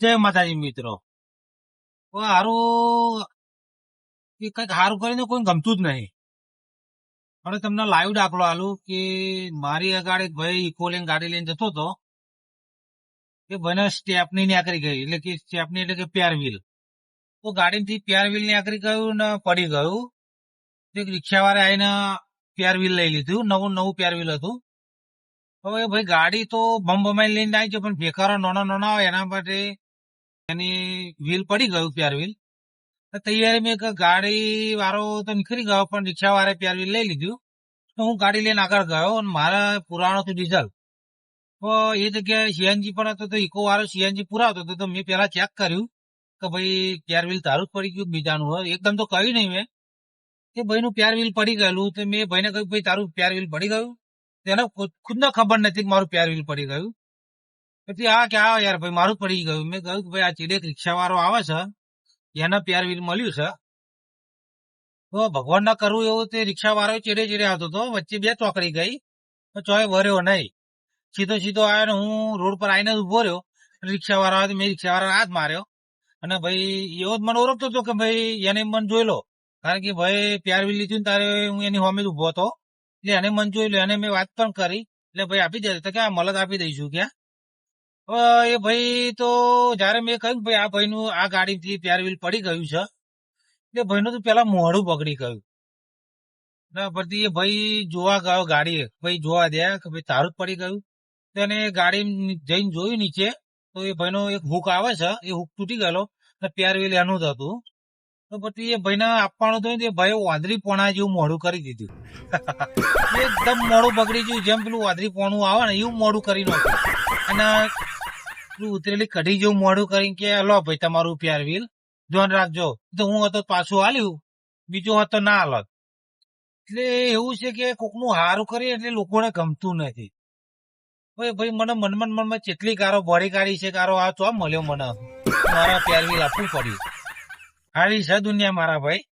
જય માતાજી મિત્રો. હારું કઈક હારું કરીને કોઈ ગમતું જ નહીં. હવે તમને લાઈવ દાખલો આલું કે મારી અગાડી એક ભાઈ ઇકો લઈને ગાડી લઈને જતો હતો. એ ભાઈને સ્ટેપની નીકળી ગઈ, એટલે કે સ્ટેપની એટલે કે પેર વ્હીલ. તો ગાડીથી પેર વ્હીલ નીકળી ગયું ને પડી ગયું. એક રિક્ષાવાળા આવીને પેર વ્હીલ લઈ લીધું. નવું નવું પેર વ્હીલ હતું. હવે ભાઈ ગાડી તો બમ લઈને આવી છે, પણ ભેખારો નાના નાના હોય એના માટે એની વ્હીલ પડી ગયું, પેર વ્હીલ. તૈયારી મેં ગાડી વાળો તો નીકળી ગયો, પણ રિક્ષા વાળા પેર વ્હીલ લઈ લીધું. તો હું ગાડી લઈને આગળ ગયો અને મારા પુરાણો હતું ડીઝલ. તો એ જગ્યાએ સીએનજી પણ હતો, તો ઇકો વાળો સીએનજી પુરાવતો હતો. તો મેં પેલા ચેક કર્યું કે ભાઈ પેર વ્હીલ તારું જ પડી ગયું બીજાનું હોય. એકદમ તો કહ્યું નહીં મેં કે ભાઈનું પેર વ્હીલ પડી ગયેલું. તો મેં ભાઈને કહ્યું ભાઈ તારું પેર વ્હીલ પડી ગયું. એને ખુદને ખબર નથી કે મારું પેર વ્હીલ પડી ગયું. પછી કે યાર ભાઈ મારું પડી ગયું. મેં કહ્યું કે ભાઈ આ ચીડેક રિક્ષા વાળો આવે છે, એના પેર વ્હીલ મળ્યું છે. તો ભગવાન ના કરવું એવું તે રિક્ષા વાળો ચેડે ચેડે આવતો હતો. વચ્ચે બે ચોકડી ગઈ, તો ચોય ભર્યો નહીં. સીધો સીધો આવ્યો ને હું રોડ પર આવીને ઉભો રહ્યો. રિક્ષા વાળો આવ્યો, મેં રિક્ષા વાળા હાથ માર્યો. અને ભાઈ એવો જ મને ઓળખતો હતો કે ભાઈ એને મન જોઈ લો, કારણ કે ભાઈ પેર વ્હીલ લીધું ને તારે હું એની સામે ઉભો હતો. એટલે એને મન જોઈ લો. એને મેં વાત પણ કરી, એટલે ભાઈ આપી દે તો કે મલત આપી દઈશું ક્યાં. એ ભાઈ તો જયારે મેં કહ્યું ભાઈ આ ભાઈનું આ ગાડીથી પેર વ્હીલ પડી ગયું છે, એટલે ભાઈનું તો પેલા મોઢું પકડી ગયું. પછી એ ભાઈ જોવા ગયો ગાડી, ભાઈ જોવા દે કે ભાઈ તારું જ પડી ગયું. તો એને ગાડી જઈને જોયું નીચે, તો એ ભાઈનો એક હુક આવે છે, એ હુક તૂટી ગયેલો. પેર વ્હીલ એનું જ હતું. તો પછી એ ભાઈને આપવાનું હતું, એ ભાઈ વાદળી પોણા જેવું મોઢું કરી દીધું. એકદમ મોડું બગડી ગયું, જેમ પેલું વાદળી પોણું આવે ને એવું મોડું કરી નાખ્યું. અને પેલું ઉતરેલી કઢી જેવું મોડું કરીને કે લો ભાઈ તમારું પેર વ્હીલ ધ્યાન રાખજો. તો હું હતો પાછું હાલ્યું, બીજો હતો ના હાલત. એટલે એવું છે કે કોકનું હારું કરીએ એટલે લોકોને ગમતું નથી. ભાઈ મને મનમાં કેટલી કારો બોડી કાઢી છે, કારો આ ચો મળ્યો મને મારા પેર વ્હીલ આપવું પડ્યું. હારી છે દુનિયા મારા ભાઈ.